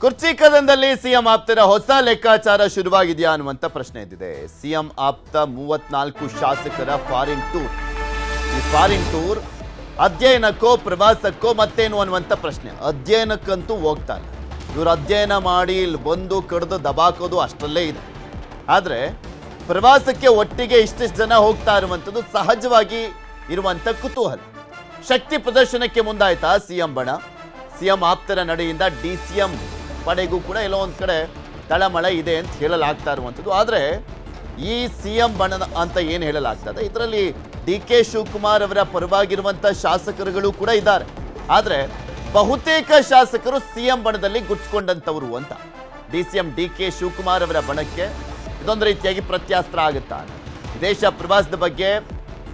ಕುರ್ಚಿ ಕದನದಲ್ಲಿ ಸಿಎಂ ಆಪ್ತರ ಹೊಸ ಲೆಕ್ಕಾಚಾರ ಶುರುವಾಗಿದೆಯಾ ಅನ್ನುವಂಥ ಪ್ರಶ್ನೆ ಎದ್ದಿದೆ. ಸಿಎಂ ಆಪ್ತ 34 ಶಾಸಕರ ಫಾರಿನ್ ಟೂರ್. ಈ ಫಾರಿನ್ ಟೂರ್ ಅಧ್ಯಯನಕ್ಕೋ ಪ್ರವಾಸಕ್ಕೋ ಮತ್ತೇನು ಅನ್ನುವಂಥ ಪ್ರಶ್ನೆ. ಅಧ್ಯಯನಕ್ಕಂತೂ ಹೋಗ್ತಾರೆ. ಇವರು ಅಧ್ಯಯನ ಮಾಡಿ ಇಲ್ಲಿ ಬಂದು ಕಡ್ದು ದಬಾಕೋದು ಅಷ್ಟರಲ್ಲೇ ಇದೆ. ಆದರೆ ಪ್ರವಾಸಕ್ಕೆ ಒಟ್ಟಿಗೆ ಇಷ್ಟಿಷ್ಟು ಜನ ಹೋಗ್ತಾ ಇರುವಂಥದ್ದು ಸಹಜವಾಗಿ ಇರುವಂಥ ಕುತೂಹಲ. ಶಕ್ತಿ ಪ್ರದರ್ಶನಕ್ಕೆ ಮುಂದಾಯ್ತಾ ಸಿಎಂ ಬಣ. ಸಿಎಂ ಆಪ್ತರ ನಡೆಯಿಂದ DCM ಪಡೆಗೂ ಕೂಡ ಎಲ್ಲೋ ಒಂದು ಕಡೆ ತಳಮಳ ಇದೆ ಅಂತ ಹೇಳಲಾಗ್ತಾ ಇರುವಂಥದ್ದು. ಆದರೆ ಈ ಸಿಎಂ ಬಣ ಅಂತ ಏನು ಹೇಳಲಾಗ್ತದೆ, ಇದರಲ್ಲಿ DK ಶಿವಕುಮಾರ್ ಅವರ ಪರವಾಗಿರುವಂಥ ಶಾಸಕರುಗಳು ಕೂಡ ಇದ್ದಾರೆ. ಆದರೆ ಬಹುತೇಕ ಶಾಸಕರು ಸಿಎಂ ಬಣದಲ್ಲಿ ಗುರ್ಸ್ಕೊಂಡಂಥವ್ರು ಅಂತ. DCM DK ಶಿವಕುಮಾರ್ ಅವರ ಬಣಕ್ಕೆ ಇದೊಂದು ರೀತಿಯಾಗಿ ಪ್ರತ್ಯಾಸ್ತ್ರ ಆಗುತ್ತಾ. ದೇಶ ಪ್ರವಾಸದ ಬಗ್ಗೆ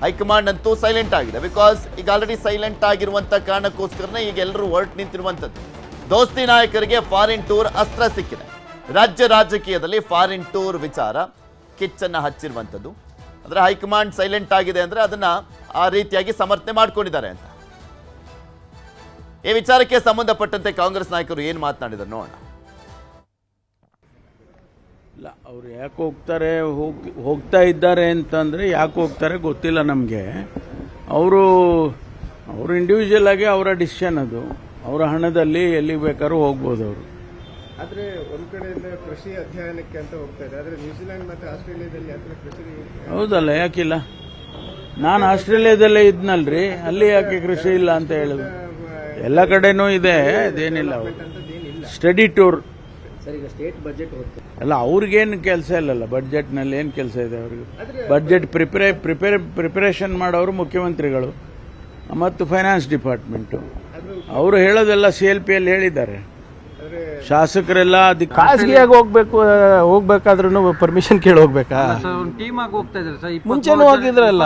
ಹೈಕಮಾಂಡ್ ಅಂತೂ ಸೈಲೆಂಟ್ ಆಗಿದೆ. ಬಿಕಾಸ್ ಈಗ ಆಲ್ರೆಡಿ ಸೈಲೆಂಟ್ ಆಗಿರುವಂಥ ಕಾರಣಕ್ಕೋಸ್ಕರನೇ ಈಗ ಎಲ್ಲರೂ ಹೊರಟು ನಿಂತಿರುವಂಥದ್ದು. ದೋಸ್ತಿ ನಾಯಕರಿಗೆ ಫಾರಿನ್ ಟೂರ್ ಅಸ್ತ್ರ ಸಿಕ್ಕಿದೆ. ರಾಜ್ಯ ರಾಜಕೀಯದಲ್ಲಿ ಫಾರಿನ್ ಟೂರ್ ವಿಚಾರ ಕಿಚ್ಚನ್ನು ಹಚ್ಚಿರುವಂಥದ್ದು. ಅಂದರೆ ಹೈಕಮಾಂಡ್ ಸೈಲೆಂಟ್ ಆಗಿದೆ ಅಂದರೆ ಅದನ್ನು ಆ ರೀತಿಯಾಗಿ ಸಮರ್ಥನೆ ಮಾಡ್ಕೊಂಡಿದ್ದಾರೆ ಅಂತ. ಈ ವಿಚಾರಕ್ಕೆ ಸಂಬಂಧಪಟ್ಟಂತೆ ಕಾಂಗ್ರೆಸ್ ನಾಯಕರು ಏನು ಮಾತನಾಡಿದ್ದಾರೆ ನೋಡೋಣ. ಇಲ್ಲ, ಅವ್ರು ಯಾಕೆ ಹೋಗ್ತಾರೆ, ಹೋಗ್ತಾ ಇದ್ದಾರೆ ಅಂತಂದರೆ ಯಾಕೆ ಹೋಗ್ತಾರೆ ಗೊತ್ತಿಲ್ಲ ನಮಗೆ. ಅವರು ಇಂಡಿವಿಜುವಲ್ ಆಗಿ ಅವರ ಡಿಸಿಷನ್, ಅದು ಅವರ ಹಣದಲ್ಲಿ ಎಲ್ಲಿ ಬೇಕಾದ್ರೂ ಹೋಗ್ಬೋದು ಅವರು. ಆದರೆ ಒಂದು ಕಡೆಯಿಂದ ಕೃಷಿ ಅಧ್ಯಯನಕ್ಕೆ ಅಂತ ಹೋಗ್ತಾ ಇದೆ. ಆದರೆ ನ್ಯೂಜಿಲೆಂಡ್ ಮತ್ತು ಆಸ್ಟ್ರೇಲಿಯಾದಲ್ಲಿ ಯಾಕೆ ಕೃಷಿ? ಹೌದಲ್ಲ, ಯಾಕಿಲ್ಲ? ನಾನು ಆಸ್ಟ್ರೇಲಿಯಾದಲ್ಲೇ ಇದ್ನಲ್ರಿ, ಅಲ್ಲಿ ಯಾಕೆ ಕೃಷಿ ಇಲ್ಲ ಅಂತ ಹೇಳೋದು? ಎಲ್ಲ ಕಡೆನೂ ಇದೆ, ಅದೇನಿಲ್ಲ. ಸ್ಟಡಿ ಟೂರ್ ಅಲ್ಲ, ಅವ್ರಿಗೇನು ಕೆಲಸ ಇಲ್ಲಲ್ಲ. ಬಡ್ಜೆಟ್ನಲ್ಲಿ ಏನು ಕೆಲಸ ಇದೆ ಅವ್ರಿಗೆ? ಬಡ್ಜೆಟ್ ಪ್ರಿಪರೇಷನ್ ಮಾಡೋರು ಮುಖ್ಯಮಂತ್ರಿಗಳು ಮತ್ತು ಫೈನಾನ್ಸ್ ಡಿಪಾರ್ಟ್ಮೆಂಟು. ಅವರು ಹೇಳೋದೆಲ್ಲ CLP ಯಲ್ಲಿ ಹೇಳಿದ್ದಾರೆ. ಶಾಸಕರೆಲ್ಲ ಅದಕ್ಕೆ ಖಾಸಗಿಯಾಗಿ ಹೋಗ್ಬೇಕಾದ್ರೂ ಪರ್ಮಿಷನ್ ಕೇಳಿ ಹೋಗ್ಬೇಕಾ? ಮುಂಚೆನೂ ಹೋಗಿದ್ರಲ್ಲ,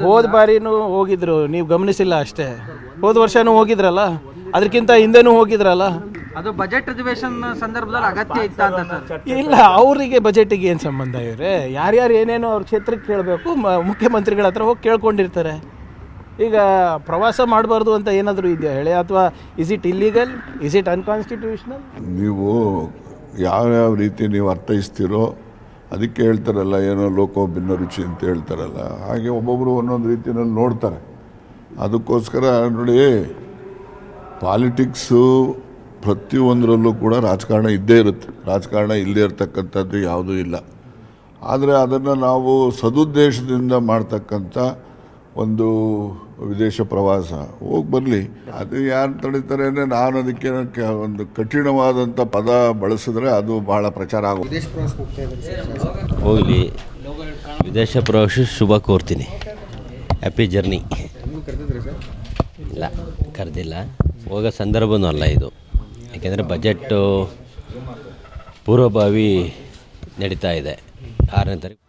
ಹೋದ ಬಾರಿನೂ ಹೋಗಿದ್ರು, ನೀವು ಗಮನಿಸಿಲ್ಲ ಅಷ್ಟೇ. ಹೋದ ವರ್ಷನೂ ಹೋಗಿದ್ರಲ್ಲ, ಅದಕ್ಕಿಂತ ಹಿಂದೆನೂ ಹೋಗಿದ್ರಲ್ಲ. ಅದು ಬಜೆಟ್ ಅಧಿವೇಶನ ಸಂದರ್ಭದಲ್ಲಿ ಅಗತ್ಯ ಇತ್ತ ಅಂತ ಸರ್? ಇಲ್ಲ, ಅವರಿಗೆ ಬಜೆಟಿಗೆ ಏನು ಸಂಬಂಧ ಇವ್ರೆ? ಯಾರ್ಯಾರು ಏನೇನೋ ಅವ್ರ ಕ್ಷೇತ್ರಕ್ಕೆ ಕೇಳಬೇಕು, ಮುಖ್ಯಮಂತ್ರಿಗಳ ಹತ್ರ ಹೋಗಿ ಕೇಳ್ಕೊಂಡಿರ್ತಾರೆ. ಈಗ ಪ್ರವಾಸ ಮಾಡಬಾರ್ದು ಅಂತ ಏನಾದರೂ ಇದೆಯಾ ಹೇಳಿ? ಅಥವಾ is it illegal, is it unconstitutional? ನೀವು ಯಾವ್ಯಾವ ರೀತಿ ನೀವು ಅರ್ಥೈಸ್ತೀರೋ ಅದಕ್ಕೆ ಹೇಳ್ತಾರಲ್ಲ, ಏನೋ ಲೋಕೋ ಭಿನ್ನ ರುಚಿ ಅಂತ ಹೇಳ್ತಾರಲ್ಲ, ಹಾಗೆ ಒಬ್ಬೊಬ್ಬರು ಒಂದೊಂದು ರೀತಿಯಲ್ಲಿ ನೋಡ್ತಾರೆ. ಅದಕ್ಕೋಸ್ಕರ ನೋಡಿ, ಪಾಲಿಟಿಕ್ಸು ಪ್ರತಿಯೊಂದರಲ್ಲೂ ಕೂಡ ರಾಜಕಾರಣ ಇದ್ದೇ ಇರುತ್ತೆ. ರಾಜಕಾರಣ ಇಲ್ಲದೇ ಇರತಕ್ಕಂಥದ್ದು ಯಾವುದೂ ಇಲ್ಲ. ಆದರೆ ಅದನ್ನು ನಾವು ಸದುದ್ದೇಶದಿಂದ ಮಾಡ್ತಕ್ಕಂಥ ಒಂದು ವಿದೇಶ ಪ್ರವಾಸ ಹೋಗಿ ಬರಲಿ, ಅದು ಯಾರು ತಡೀತಾರೆ ಅಂದರೆ ನಾನು ಅದಕ್ಕೆ ಒಂದು ಕಠಿಣವಾದಂಥ ಪದ ಬಳಸಿದ್ರೆ ಅದು ಬಹಳ ಪ್ರಚಾರ ಆಗುತ್ತೆ. ಹೋಗಲಿ, ವಿದೇಶ ಪ್ರವಾಸ ಶುಭ ಕೋರ್ತೀನಿ. Happy journey. ಇಲ್ಲ, ಕರೆದಿಲ್ಲ, ಹೋಗೋ ಸಂದರ್ಭನೂ ಅಲ್ಲ ಇದು. ಯಾಕೆಂದರೆ ಬಜೆಟ್ಟು ಪೂರ್ವಭಾವಿ ನಡೀತಾ ಇದೆ. 6ನೇ ತಾರೀಕು